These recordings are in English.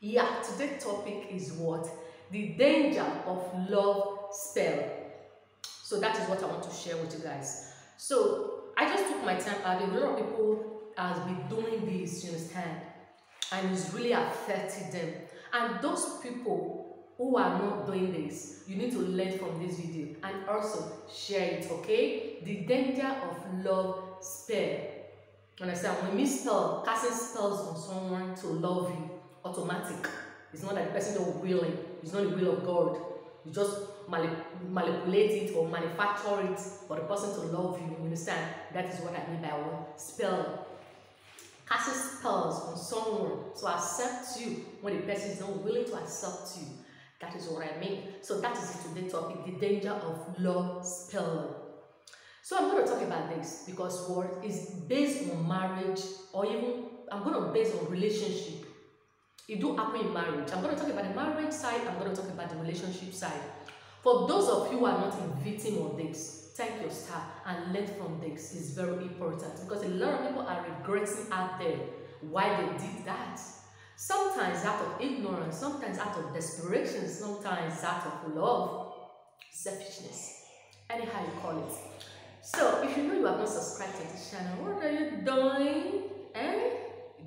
Yeah, today's topic is what? The danger of love spell. So that is what I want to share with you guys. So I just took my time out. A lot of people has been doing this, you understand? And it's really affecting them. And those people who are not doing this, you need to learn from this video and also share it, okay? The danger of love spell. Understand? When we spell, casting spells on someone to love you, automatic. It's not like the person don't will it. It's not the will of God. You just manipulate it or manufacture it for the person to love you. You understand? That is what I mean by what spell. Casting spells on someone to accept you when the person is not willing to accept you. That is what I mean. So that is today's topic, the danger of love spell. So I'm going to talk about this because what is based on marriage, or even I'm going to base on relationship. It do happen in marriage. I'm going to talk about the marriage side. I'm going to talk about the relationship side. For those of you who are not a victim of this, take your star and learn from this. It's very important because a lot of people are regretting out there why they did that. Sometimes out of ignorance, sometimes out of desperation, sometimes out of love, selfishness, anyhow you call it. So if you know you have not subscribed to this channel, what are you doing?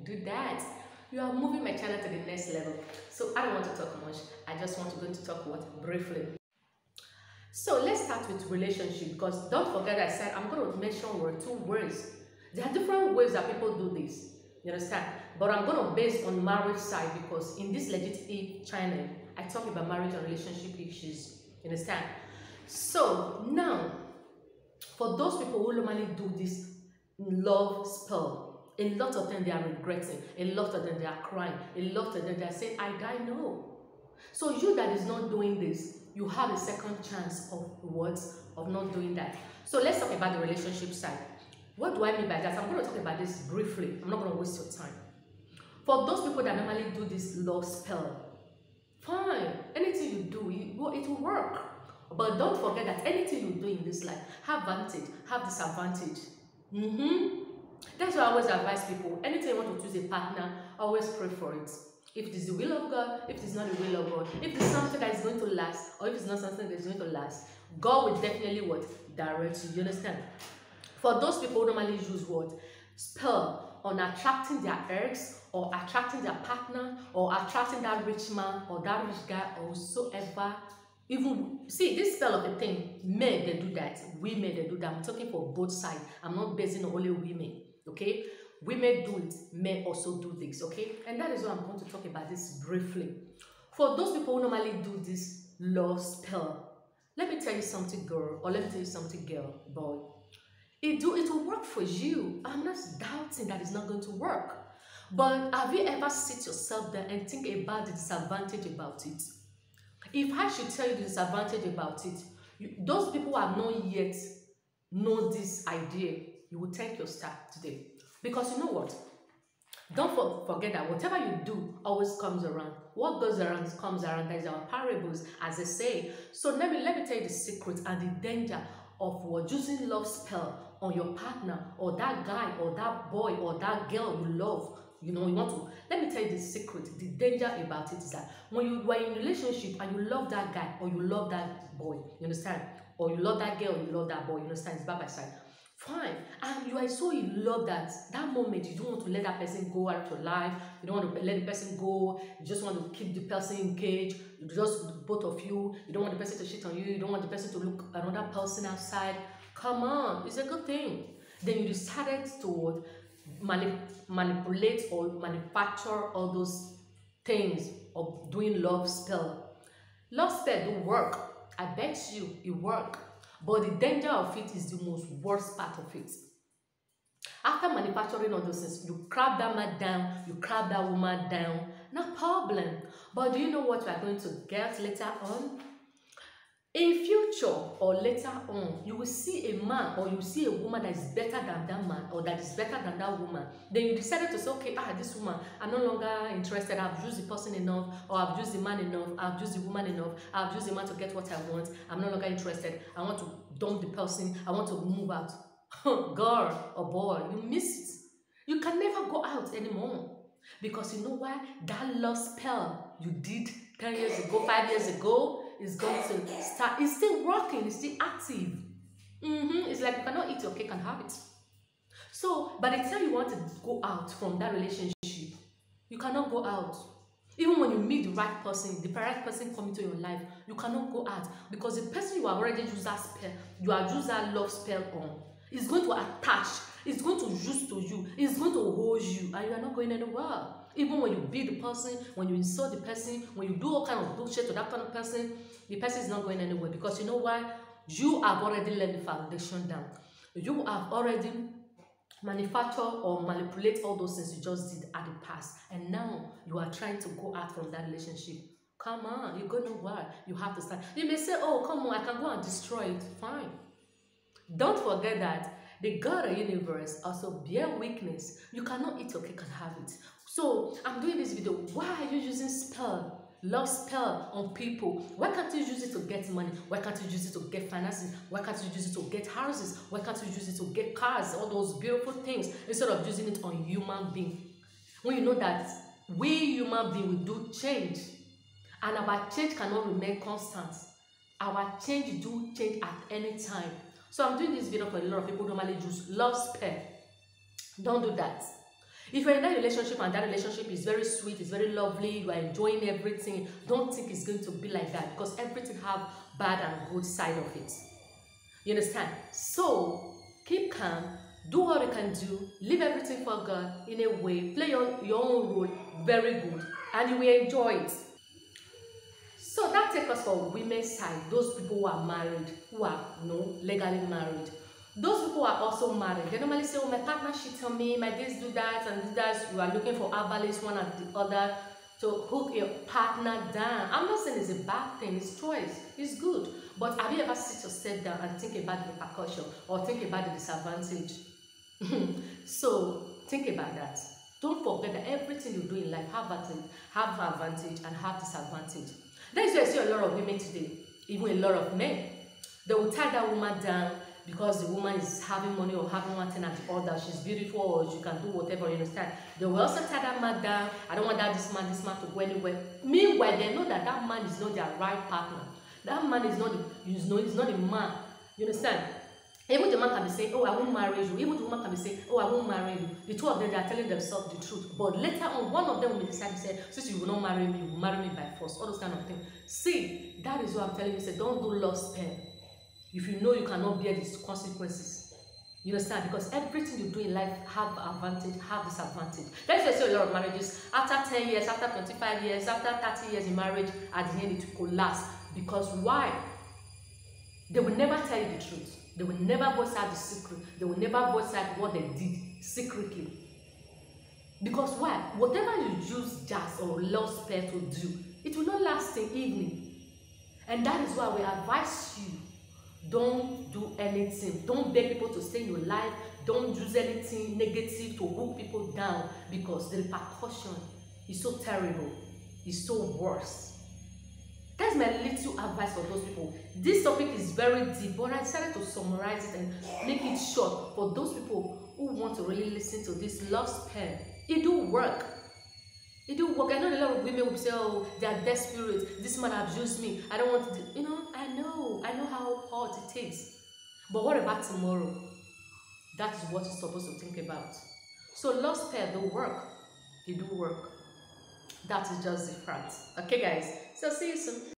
Do that. You are moving my channel to the next level. So I don't want to talk much. I just want to go into talk what briefly. So let's start with relationship, because don't forget I said I'm going to mention two words. There are different ways that people do this. You understand? But I'm going to base on marriage side because in this legit channel I talk about marriage and relationship issues. You understand? So now, for those people who normally do this love spell, a lot of them they are regretting, a lot of them they are crying, a lot of them they are saying, I die no. So you that is not doing this, you have a second chance of what? Of not doing that. So let's talk about the relationship side. What do I mean by that? I'm going to talk about this briefly. I'm not going to waste your time. For those people that normally do this love spell, fine. Anything you do, it will work. But don't forget that anything you do in this life, have advantage, have disadvantage. That's why I always advise people, anything you want to choose a partner, always pray for it. If it is the will of God, if it is not the will of God, if it's something that is going to last, or if it's not something that is going to last, God will definitely what? Direct you. You understand? For those people who normally use what? Spell on attracting their ex, or attracting their partner, or attracting that rich man, or that rich guy, or whatsoever. Even see this spell of a thing, men they do that, women they do that. I'm talking for both sides. I'm not basing on only women, okay? Women do it, men also do this, okay? And that is why I'm going to talk about this briefly. For those people who normally do this love spell, let me tell you something, girl, or let me tell you something, girl, boy. It will work for you. I'm not doubting that it's not going to work. But have you ever sit yourself there and think about the disadvantage about it? If I should tell you the disadvantage about it, those people who have not yet know this idea, you will thank your star today. Because you know what? Don't forget that whatever you do always comes around. What goes around comes around. That is our parables, as they say. So let me tell you the secret and the danger of what using love spell on your partner, or that guy, or that boy, or that girl you love. You know, you want to, let me tell you the secret. The danger about it is that when you are in a relationship and you love that guy, or you love that boy, you understand? Or you love that girl, or you love that boy, you understand? It's by side. Fine. And you are so in love that moment you don't want to let that person go out of your life. You don't want to let the person go. You just want to keep the person engaged. You just both of you. You don't want the person to cheat on you. You don't want the person to look another person outside. Come on, it's a good thing. Then you decided to manipulate or manufacture all those things of doing love spell. Love spell do work. I bet you it work. But the danger of it is the most worst part of it. After manufacturing all those things, you crab that man down, you crab that woman down, no problem. But do you know what we are going to get later on? In future or later on, you will see a man or you see a woman that is better than that man, or that is better than that woman. Then you decided to say, okay, this woman, I'm no longer interested. I've used the person enough, or I've used the man enough, I've used the woman enough, I've used the man to get what I want. I'm no longer interested. I want to dump the person. I want to move out. Girl or boy, you miss it. You can never go out anymore. Because you know why? That love spell you did 10 years ago, 5 years ago is going to start. It's still working, it's still active. It's like you cannot eat your cake and have it. So by the time you want to go out from that relationship, you cannot go out. Even when you meet the right person coming to your life, you cannot go out because the person you have already used that spell, you have used that love spell on, is going to attach, it's going to use to you, it's going to hold you, and you are not going anywhere. Even when you beat the person, when you insult the person, when you do all kind of bullshit to that kind of person, the person is not going anywhere because you know why? You have already laid the foundation down. You have already manufacture or manipulate all those things you just did at the past, and now you are trying to go out from that relationship. Come on, you're going nowhere. You have to start. You may say, oh, come on, I can go and destroy it. Fine. Don't forget that the God of the universe also bear weakness. You cannot eat your cake and have it. So I'm doing this video. Why are you using spell? Love spell on people? Why can't you use it to get money? Why can't you use it to get finances? Why can't you use it to get houses? Why can't you use it to get cars? All those beautiful things instead of using it on human being. When you know that we human beings will do change, and our change cannot remain constant. Our change do change at any time. So I'm doing this video for a lot of people who normally use love spell. Don't do that. If you're in that relationship and that relationship is very sweet, it's very lovely, you are enjoying everything, don't think it's going to be like that because everything have bad and good side of it. You understand? So keep calm, do what you can do, leave everything for God in a way, play your own role very good, and you will enjoy it. So that takes us for women's side, those people who are married, who are legally married. Those people are also married. They normally say, oh, my partner cheated on me, my this do that, and do that. You are looking for avarice one and the other to hook your partner down. I'm not saying it's a bad thing, it's choice, it's good. But have you ever sit yourself down and think about the repercussion or think about the disadvantage? So think about that. Don't forget that everything you do in life have advantage and have disadvantage. That's why I see a lot of women today, even a lot of men. They will tie that woman down because the woman is having money or having one thing and the other. She's beautiful or she can do whatever, you understand. They will also tie that man down. I don't want this man to go anywhere. Meanwhile, they know that that man is not their right partner. That man is not the man. You understand? Even the man can be saying, oh, I won't marry you. Even the woman can be saying, oh, I won't marry you. The two of them, they are telling themselves the truth. But later on, one of them will decide to say, since you will not marry me, you will marry me by force. All those kind of things. See, that is what I'm telling you. Say, don't do love spell. If you know you cannot bear these consequences. You understand? Because everything you do in life have advantage, have disadvantage. Let's just say a lot of marriages, after 10 years, after 25 years, after 30 years in marriage, at the end it will collapse. Because why? They will never tell you the truth. They will never voice out the secret. They will never voice out what they did secretly. Because why? Whatever you use jazz or love spell to do, it will not last till evening. And that is why we advise you. Don't do anything. Don't beg people to stay in your life. Don't use anything negative to hook people down because the repercussion is so terrible. It's so worse. That's my little advice for those people. This topic is very deep, but I decided to summarize it and make it short for those people who want to really listen to this love spell. It do work. It do work. I know a lot of women will say, oh, they are desperate. This man abused me. I don't want to do, I know how hard it takes. But what about tomorrow? That is what you're supposed to think about. So love spell do work. It do work. That is just the fact. Okay, guys. So see you soon.